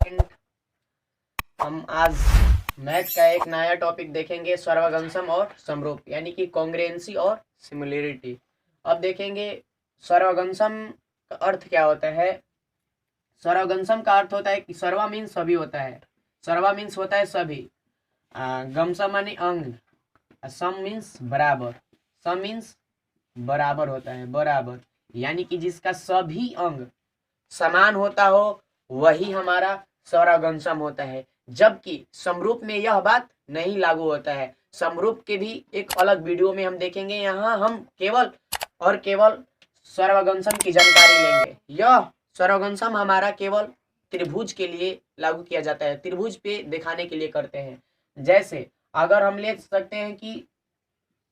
Student, हम आज math का एक नया टॉपिक देखेंगे, सर्वगंशम और समरूप, यानी कि कॉन्ग्रुएंसी और सिमिलरिटी। अब देखेंगे सर्वगंशम का अर्थ क्या होता है। सर्वगंशम का अर्थ होता है कि सर्वा मीन्स सभी होता है, सर्वा मीन्स होता है सभी, गमसम मानी अंग, सम मीन्स बराबर, सम मीन्स बराबर होता है, बराबर, यानी कि जिसका सभी अंग समान होता हो वही हमारा सर्वगंशम होता है। जबकि समरूप में यह बात नहीं लागू होता है। समरूप के भी एक अलग वीडियो में हम देखेंगे। यहाँ हम केवल और केवल सर्वगंशम की जानकारी लेंगे। यह सर्वगंशम हमारा केवल त्रिभुज के लिए लागू किया जाता है, त्रिभुज पे दिखाने के लिए करते हैं। जैसे अगर हम ले सकते हैं कि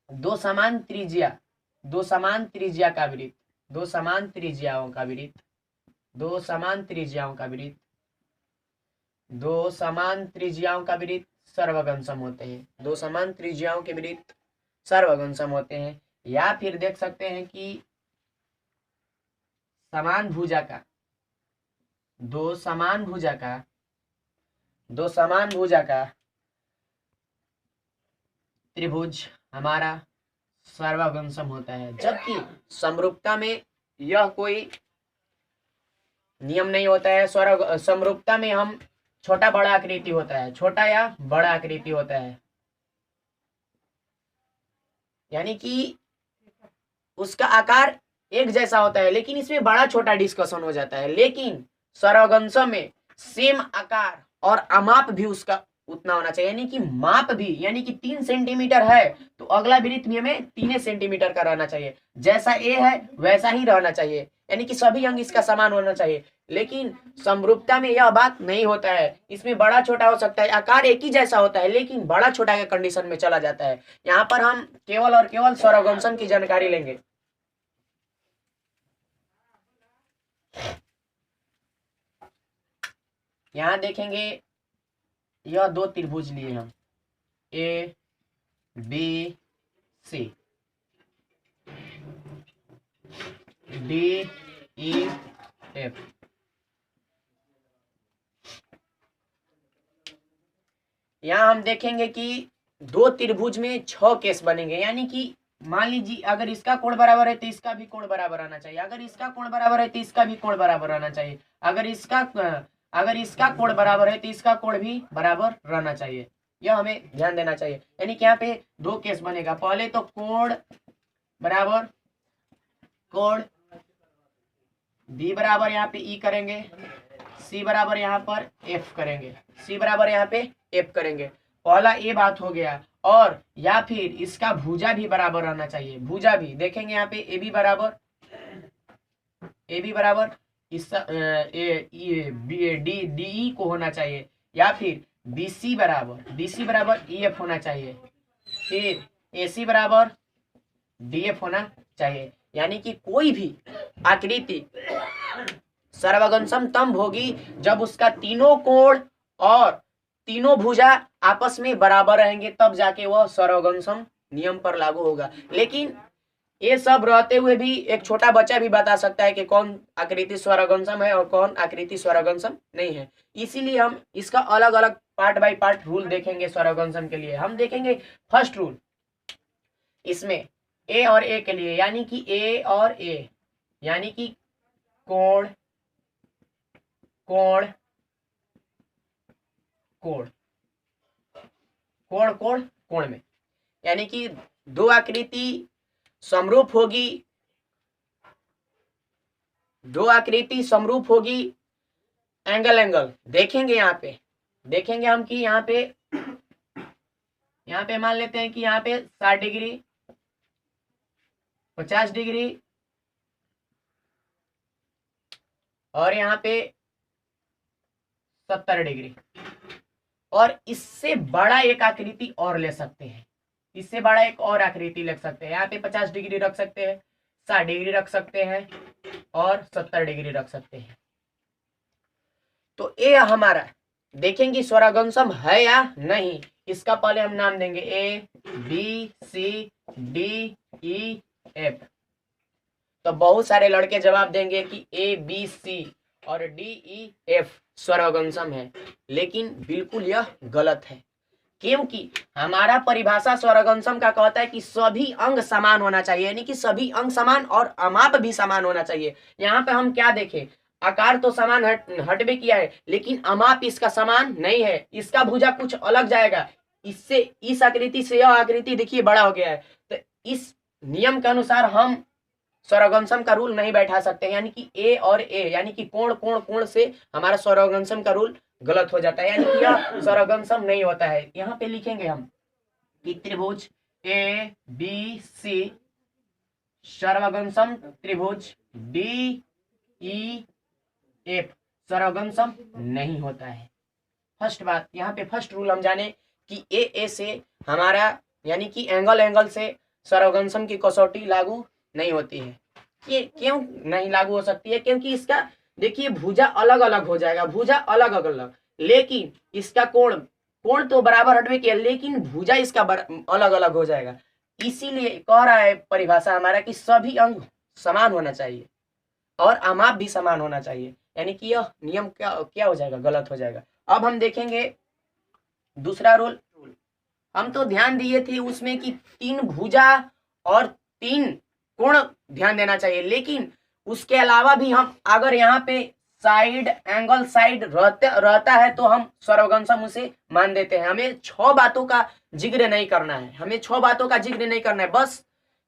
दो समान त्रिज्या का वृत्त, दो समान त्रिज्याओं का वृत्त, दो समान त्रिज्याओं का वृत्त, दो समान त्रिज्याओं का वृत्त सर्वगंशम होते हैं, दो समान त्रिज्याओं के वृत्त सर्वगंशम होते हैं। या फिर देख सकते हैं कि समान भुजा का, दो समान भुजा का, दो समान भुजा का त्रिभुज हमारा सर्वगंशम होता है। जबकि समरूपता में यह कोई नियम नहीं होता है। समरूपता में हम छोटा बड़ा आकृति होता है, छोटा या बड़ा आकृति होता है, यानी कि उसका आकार एक जैसा होता है, लेकिन इसमें बड़ा छोटा डिस्कशन हो जाता है। लेकिन सर्वगंशम में सेम आकार और अमाप भी उसका उतना होना चाहिए, यानी कि माप भी, यानी कि 3 सेंटीमीटर है तो अगला वृत्त भी हमें 3 सेंटीमीटर का रहना चाहिए। जैसा ए है वैसा ही रहना चाहिए, यानी कि सभी अंग इसका समान होना चाहिए। लेकिन समरूपता में यह बात नहीं होता है, इसमें बड़ा छोटा हो सकता है, आकार एक ही जैसा होता है लेकिन बड़ा छोटा के कंडीशन में चला जाता है। यहाँ पर हम केवल और केवल सर्वगंशम की जानकारी लेंगे। यहाँ देखेंगे यह दो त्रिभुज लिए हम, A B C, D E F. यहाँ हम देखेंगे कि दो त्रिभुज में 6 केस बनेंगे, यानी कि मान लीजिए अगर इसका कोण बराबर है तो इसका भी कोण बराबर आना चाहिए, अगर इसका कोण बराबर है तो इसका भी कोण बराबर आना चाहिए, अगर इसका कोण बराबर है तो इसका कोण भी बराबर रहना चाहिए। यह हमें ध्यान देना चाहिए, यानी कि यहाँ पे दो केस बनेगा। पहले तो कोण बराबर कोण बी बराबर यहाँ पे ई करेंगे, सी बराबर यहाँ पर एफ करेंगे, सी बराबर यहाँ पे एफ करेंगे। पहला ये बात हो गया। और या फिर इसका भुजा भी बराबर रहना चाहिए, भुजा भी देखेंगे यहाँ पे ए बी बराबर इसका डी ई को होना चाहिए, या फिर बी सी बराबर ई एफ होना चाहिए, फिर ए सी बराबर डी एफ होना चाहिए। यानी कि कोई भी आकृति सर्वगंशम तब होगी जब उसका तीनों कोण और तीनों भुजा आपस में बराबर रहेंगे, तब जाके वह सर्वगंशम नियम पर लागू होगा। लेकिन ये सब रहते हुए भी एक छोटा बच्चा भी बता सकता है कि कौन आकृति सर्वगंशम है और कौन आकृति सर्वगंशम नहीं है। इसीलिए हम इसका अलग अलग पार्ट बाय पार्ट रूल देखेंगे। सर्वगंशम के लिए हम देखेंगे फर्स्ट रूल, इसमें ए और ए के लिए, यानी कि ए और ए, यानी कि कोण कोण कोण कोण कोण कोण में, यानी कि दो आकृति समरूप होगी, दो आकृति समरूप होगी एंगल एंगल देखेंगे। यहाँ पे देखेंगे हम कि यहाँ पे मान लेते हैं कि यहाँ पे 60 डिग्री, 50 डिग्री और यहाँ पे 70 डिग्री। और इससे बड़ा एक आकृति और ले सकते हैं, इससे बड़ा एक और आकृति ले सकते हैं। यहाँ पे 50 डिग्री रख सकते हैं, 60 डिग्री रख सकते हैं और 70 डिग्री रख सकते हैं। तो ये हमारा देखेंगे सर्वगंशम है या नहीं। इसका पहले हम नाम देंगे A B C D E F. तो बहुत सारे लड़के जवाब देंगे कि ए बी सी और डी ई एफ सर्वगंसम है, लेकिन बिल्कुल यह गलत है, क्योंकि हमारा परिभाषा सर्वगंसम का कहता है कि सभी अंग समान होना चाहिए, यानी कि सभी अंग समान और अमाप भी समान होना चाहिए। यहाँ पे हम क्या देखें, आकार तो समान हटबे किया है, लेकिन अमाप इसका समान नहीं है, इसका भुजा कुछ अलग जाएगा, इससे इस आकृति से यह आकृति देखिए बड़ा हो गया है। तो इस नियम के अनुसार हम सर्वगंसम का रूल नहीं बैठा सकते, यानी कि ए और ए यानी कि कोण कोण कोण से हमारा सर्वगंसम का रूल गलत हो जाता है, यानी कि यह सर्वगंसम नहीं होता है। यहाँ पे लिखेंगे हम कि त्रिभुज ए बी सी सर्वगंसम त्रिभुज डी ई एफ सर्वगंसम नहीं होता है। फर्स्ट बात, यहाँ पे फर्स्ट रूल हम जाने कि ए से हमारा यानी कि एंगल से सर्वगंसम की कसौटी लागू नहीं होती है। ये क्यों नहीं लागू हो सकती है? क्योंकि इसका देखिए भुजा अलग अलग हो जाएगा, भुजा अलग अलग, लेकिन इसका कोण तो बराबर हटवे किया, लेकिन भुजा इसका अलग अलग हो जाएगा। इसीलिए कह रहा है परिभाषा हमारा कि सभी अंग समान होना चाहिए और अमाप भी समान होना चाहिए, यानी कि यह नियम क्या हो जाएगा, गलत हो जाएगा। अब हम देखेंगे दूसरा रूल। हम तो ध्यान दिए थे उसमें कि 3 भुजा और 3 कोण ध्यान देना चाहिए, लेकिन उसके अलावा भी हम अगर यहाँ पे साइड एंगल साइड रहता है तो हम सर्वगंसम उसे मान देते हैं। हमें 6 बातों का जिक्र नहीं करना है, हमें 6 बातों का जिक्र नहीं करना है, बस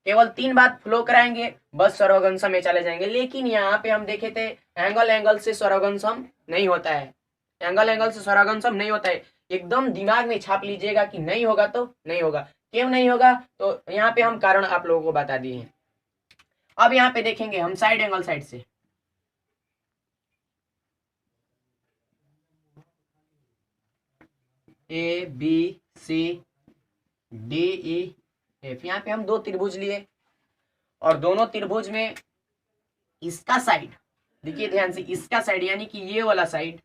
केवल 3 बात फ्लो कराएंगे, बस सर्वगंसम में चले जाएंगे। लेकिन यहाँ पे हम देखे थे एंगल से सर्वगंसम नहीं होता है, एंगल से सर्वगंसम नहीं होता है। एकदम दिमाग में छाप लीजिएगा कि नहीं होगा तो नहीं होगा। क्यों नहीं होगा? तो यहाँ पे हम कारण आप लोगों को बता दिए हैं। अब यहाँ पे देखेंगे हम साइड एंगल साइड से, A B C D E F, यहाँ पे हम 2 त्रिभुज लिए और दोनों त्रिभुज में इसका साइड देखिए ध्यान से, इसका साइड यानी कि ये वाला साइड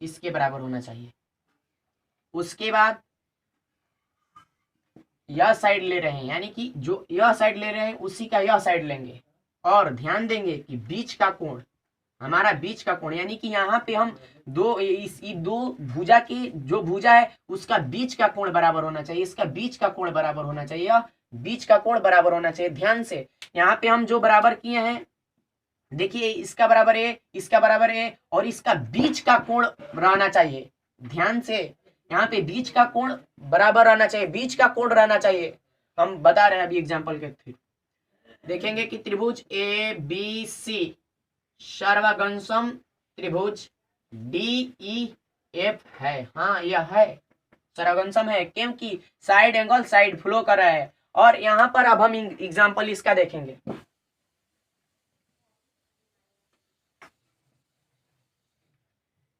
इसके बराबर होना चाहिए। उसके बाद यह साइड ले रहे हैं, यानी कि जो यह साइड ले रहे हैं उसी का यह साइड लेंगे, और ध्यान देंगे कि बीच का कोण, हमारा बीच का कोण यानी कि यहाँ पे हम दो भुजा की जो भुजा है उसका बीच का कोण बराबर होना चाहिए, इसका बीच का कोण बराबर होना चाहिए, यह बीच का कोण बराबर होना चाहिए। ध्यान से यहाँ पे हम जो बराबर किए हैं देखिए, इसका बराबर ए, इसका बराबर ए, और इसका बीच का कोण रहना चाहिए। ध्यान से यहाँ पे बीच का कोण बराबर रहना चाहिए, बीच का कोण रहना चाहिए। हम बता रहे हैं अभी एग्जांपल के थ्रू। देखेंगे कि त्रिभुज ए बी सी सर्वगंसम त्रिभुज डी ई एफ है। हाँ यह है सर्वगंसम है, क्योंकि साइड एंगल साइड फ्लो कर रहा है। और यहाँ पर अब हम एग्जांपल इसका देखेंगे।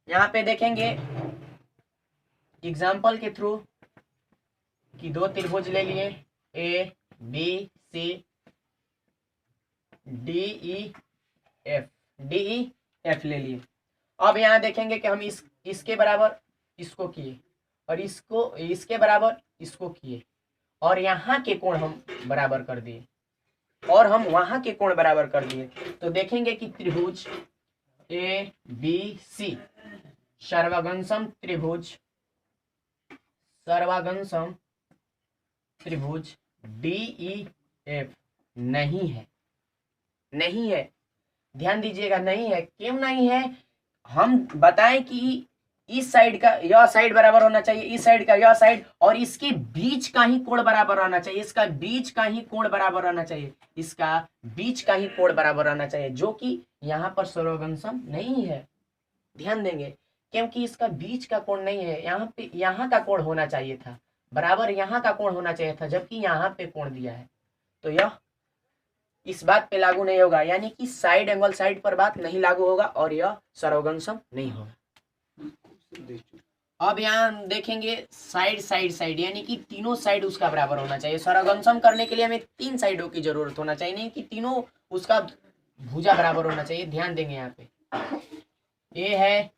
यहाँ पे देखेंगे एग्जाम्पल के थ्रू कि 2 त्रिभुज ले लिए A B C D E F ले लिए। अब यहाँ देखेंगे कि हम इसके बराबर इसको किए और इसको इसके बराबर इसको किए, और यहाँ के कोण हम बराबर कर दिए और हम वहां के कोण बराबर कर दिए। तो देखेंगे कि त्रिभुज ए बी सी सर्वगंसम त्रिभुज डी ई एफ नहीं है। ध्यान दीजिएगा, नहीं है। क्यों नहीं है? हम बताएं कि इस साइड का यह साइड बराबर होना चाहिए, इस साइड का यह साइड, और इसके बीच का ही कोण बराबर रहना चाहिए, इसका बीच का ही कोण बराबर रहना चाहिए, इसका बीच का ही कोण बराबर रहना चाहिए, जो कि यहाँ पर सर्वगंसम नहीं है। ध्यान देंगे, क्योंकि इसका बीच का कोण नहीं है। यहाँ पे यहाँ का कोण होना चाहिए था, बराबर यहाँ का कोण होना चाहिए था, जबकि यहाँ पे कोण दिया है। तो यह इस बात पे लागू नहीं होगा, यानी कि साइड एंगल साइड पर बात नहीं लागू होगा और यह सर्वगंसम नहीं होगा। अब यहाँ देखेंगे साइड यानी कि तीनों साइड उसका बराबर होना चाहिए। सर्वगंसम करने के लिए हमें 3 साइडों की जरूरत होना चाहिए, नहीं कि तीनों उसका भुजा बराबर होना चाहिए। ध्यान देंगे, यहाँ पे ए है,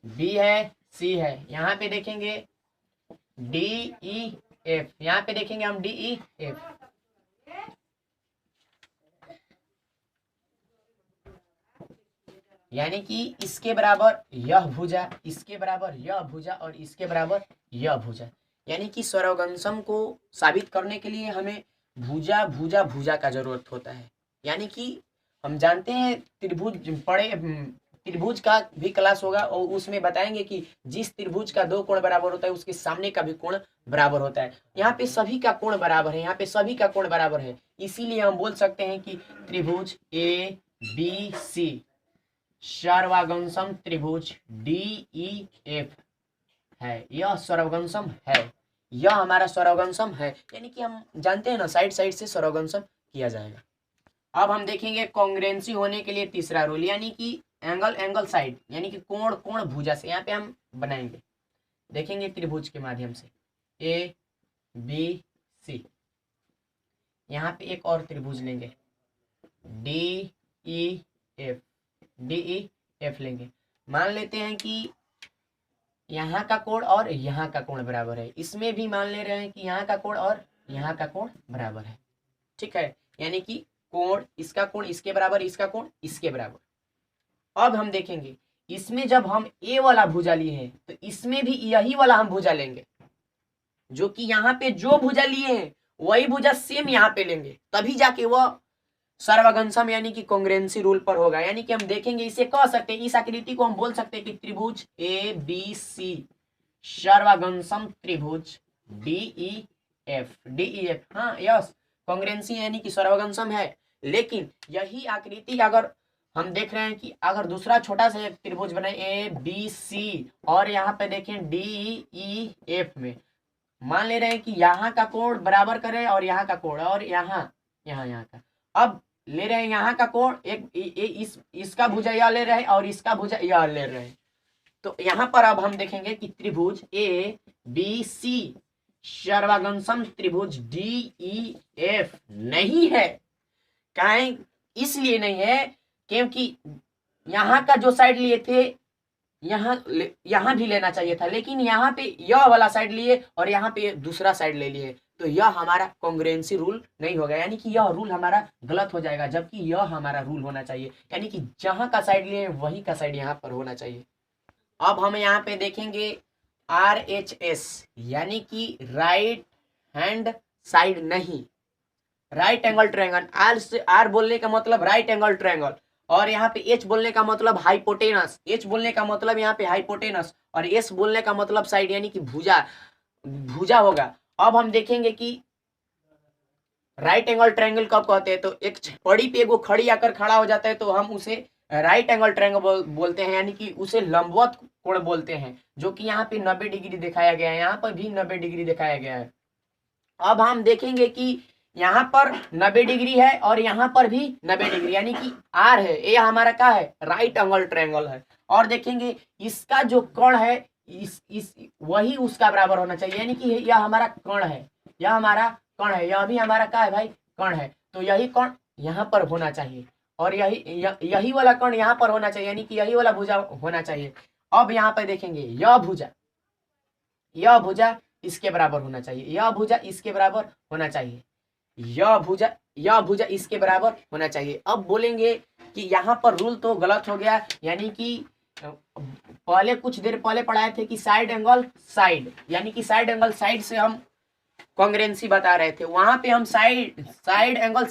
बी है, सी है, यहाँ पे देखेंगे डी ई एफ, यहाँ पे देखेंगे हम डी ई एफ। यानी कि इसके बराबर यह भुजा, इसके बराबर यह भुजा और इसके बराबर यह भुजा। यानी कि सर्वगंशम को साबित करने के लिए हमें भुजा भुजा भुजा का जरूरत होता है। यानी कि हम जानते हैं त्रिभुज का भी क्लास होगा और उसमें बताएंगे कि जिस त्रिभुज का दो कोण बराबर होता है उसके सामने का भी कोण बराबर होता है। यहाँ पे सभी का कोण बराबर है, यहाँ पे सभी का कोण बराबर है, इसीलिए हम बोल सकते हैं कि त्रिभुज ए बी सी सर्वगंशम त्रिभुज डी ई एफ है, यह सर्वगंशम है, यह हमारा सर्वगंशम है। यानी कि हम जानते हैं ना साइड साइड से सर्वगंशम किया जाएगा। अब हम देखेंगे कॉन्ग्रुएंसी होने के लिए तीसरा रूल, यानी कि एंगल एंगल साइड, यानी कि कोण कोण भुजा से यहाँ पे हम बनाएंगे, देखेंगे त्रिभुज के माध्यम से ए बी सी। यहाँ पे एक और त्रिभुज लेंगे डी ई एफ लेंगे। मान लेते हैं कि यहाँ का कोण और यहाँ का कोण बराबर है, इसमें भी मान ले रहे हैं कि यहाँ का कोण और यहाँ का कोण बराबर है, ठीक है। यानी कि कोण, इसका कोण इसके बराबर, इसका कोण इसके बराबर। अब हम देखेंगे इसमें जब हम ए वाला भुजा लिए हैं तो इसमें भी यही वाला हम भुजा लेंगे, जो कि यहाँ पे जो भुजा लिए हैं वही भुजा सेम यहाँ पे लेंगे, तभी जाके वह सर्वगंशम यानी कि कॉन्ग्रुएंसी रूल पर होगा। यानी कि हम देखेंगे, इसे कह सकते हैं, इस आकृति को हम बोल सकते हैं कि त्रिभुज ए बी सी सर्वगंशम त्रिभुज डी ई एफ। हाँ यस, कॉन्ग्रुएंसी यानी कि सर्वगंशम है। लेकिन यही आकृति अगर हम देख रहे हैं कि अगर दूसरा छोटा सा एक त्रिभुज बने ए बी सी और यहाँ पे देखें डी ई एफ में, मान ले रहे हैं कि यहाँ का कोण बराबर करें और यहाँ का कोण और यहाँ का, अब ले रहे हैं यहाँ का कोण एक इसका भुजा यह ले रहे हैं और इसका भुजा यह ले रहे हैं। तो यहाँ पर अब हम देखेंगे कि त्रिभुज ए बी सी सर्वगंशम त्रिभुज डी ई एफ नहीं है। कहें इसलिए नहीं है क्योंकि यहाँ का जो साइड लिए थे यहाँ भी लेना चाहिए था, लेकिन यहाँ पे यह वाला साइड लिए और यहाँ पे दूसरा साइड ले लिए, तो यह हमारा कॉन्ग्रुएंसी रूल नहीं होगा। यानी कि यह रूल हमारा गलत हो जाएगा, जबकि यह हमारा रूल होना चाहिए। यानी कि जहां का साइड लिए वही का साइड यहाँ पर होना चाहिए। अब हम यहाँ पे देखेंगे RHS, यानी कि राइट हैंड साइड नहीं, राइट एंगल ट्रायंगल। आर बोलने का मतलब राइट एंगल ट्रायंगल, और यहाँ पे एच बोलने का मतलब हाइपोटेनस, एच बोलने का मतलब यहाँ पे हाइपोटेनस, और एस बोलने का मतलब साइड यानी कि भुजा होगा। अब हम देखेंगे कि राइट एंगल ट्रायंगल कब कहते हैं, तो एक पड़ी पे एगो खड़ी आकर खड़ा हो जाता है तो हम उसे राइट एंगल ट्रायंगल बोलते हैं, यानी कि उसे लंबवत कोण बोलते हैं, जो कि यहाँ पे 90 डिग्री दिखाया गया है, यहाँ पर भी 90 डिग्री दिखाया गया है। अब हम देखेंगे कि यहाँ पर 90 डिग्री है और यहाँ पर भी 90 डिग्री, यानी कि आर है, ये हमारा क्या है, राइट एंगल ट्रायंगल है। और देखेंगे इसका जो कोण है इस वही उसका बराबर होना चाहिए, यानी कि यह हमारा कोण है, यह हमारा कोण है, यह भी हमारा क्या है भाई, कोण है। तो यही कोण यहाँ पर होना चाहिए और यही वाला कोण यहाँ पर होना चाहिए, यानी कि यही वाला भुजा होना चाहिए। अब यहाँ पर देखेंगे यह भुजा इसके बराबर होना चाहिए, यह भुजा इसके बराबर होना चाहिए, यह भुजा इसके बराबर होना चाहिए। अब बोलेंगे कि यहाँ पर रूल तो गलत हो गया, यानी कि पहले कुछ देर पहले पढ़ाए थे कि साइड एंगल साइड, यानी कि साइड एंगल साइड से हम कॉन्ग्रुएंसी बता रहे थे, वहां पे हम साइड एंगल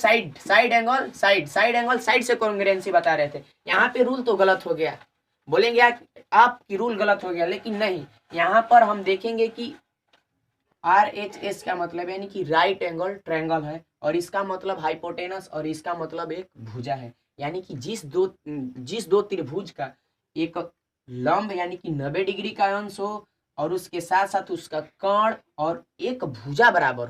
साइड से कॉन्ग्रुएंसी बता रहे थे। यहाँ पे रूल तो गलत हो गया, बोलेंगे आपकी रूल गलत हो गया, लेकिन नहीं, यहाँ पर हम देखेंगे कि RHS का मतलब यानी कि राइट एंगल ट्रायंगल है, और इसका मतलब हाइपोटेनस और इसका मतलब एक भुजा है। यानी कि जिस दो त्रिभुज का एक लंब यानी कि 90 डिग्री का अंश हो और उसके साथ साथ उसका कोण और एक भुजा बराबर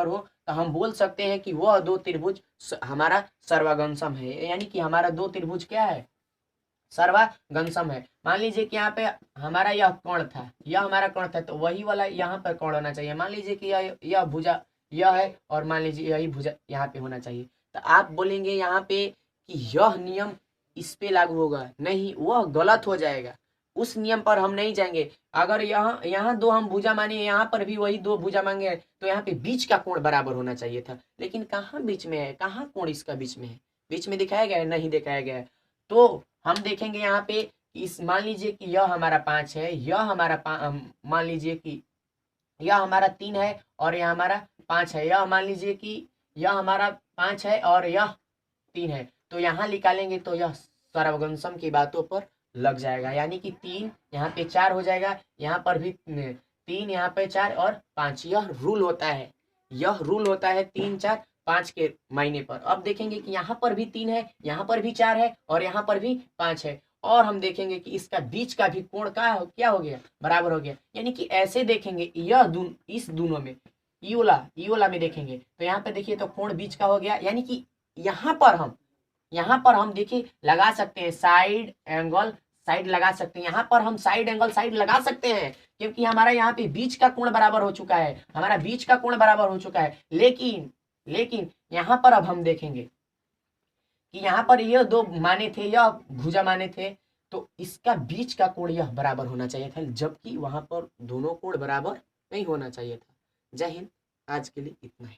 हो, तो हम बोल सकते हैं कि वह दो त्रिभुज हमारा सर्वगंशम है, यानी कि हमारा दो त्रिभुज क्या है, सर्वगंशम है। मान लीजिए कि यहाँ पे हमारा यह कोण था, यह हमारा कोण था, तो वही वाला यहाँ पर कोण होना चाहिए। मान लीजिए कि यह भुजा यह है और मान लीजिए यही भुजा यहाँ पे होना चाहिए, तो आप बोलेंगे यहाँ पे कि यह नियम इस पे लागू होगा, नहीं, वह गलत हो जाएगा, उस नियम पर हम नहीं जाएंगे। अगर यहाँ दो हम भुजा माने, यहाँ पर भी वही दो भुजा मांगे, तो यहाँ पे बीच का कोण बराबर होना चाहिए था, लेकिन कहाँ बीच में है, कहाँ कोण इसका बीच में है, बीच में दिखाया गया है, नहीं दिखाया गया है। तो हम देखेंगे यहाँ पे इस, मान लीजिए कि यह हमारा 5 है, यह हमारा मान लीजिए कि यह हमारा 3 है और यह हमारा 5 है, यह मान लीजिए कि यह हमारा 5 है और यह 3 है। तो यहाँ निकालेंगे तो यह सर्वगंशम की बातों पर लग जाएगा, यानी कि 3 यहाँ पे 4 हो जाएगा, यहाँ पर भी 3, यहाँ पे 4 और 5। यह रूल होता है, यह रूल होता है 3 4 5 के मायने पर। अब देखेंगे कि यहाँ पर भी 3 है, यहाँ पर भी 4 है और यहाँ पर भी 5 है, और हम देखेंगे कि इसका बीच का भी कोण क्या हो गया, बराबर हो गया। यानी कि ऐसे देखेंगे यह इस दोनों में, ई वाला में देखेंगे तो यहाँ पे देखिए तो कोण बीच का हो गया, यानी कि यहाँ पर हम देखिए लगा सकते हैं साइड एंगल, साइड लगा सकते हैं, यहाँ पर हम साइड एंगल साइड लगा सकते हैं, क्योंकि हमारा यहाँ पे बीच का कोण बराबर हो चुका है, हमारा बीच का कोण बराबर हो चुका है। लेकिन यहाँ पर अब हम देखेंगे कि यहाँ पर यह दो माने थे, यह भुजा माने थे, तो इसका बीच का कोण यह बराबर होना चाहिए था, जबकि वहां पर दोनों कोण बराबर नहीं होना चाहिए था। जय हिंद, आज के लिए इतना ही।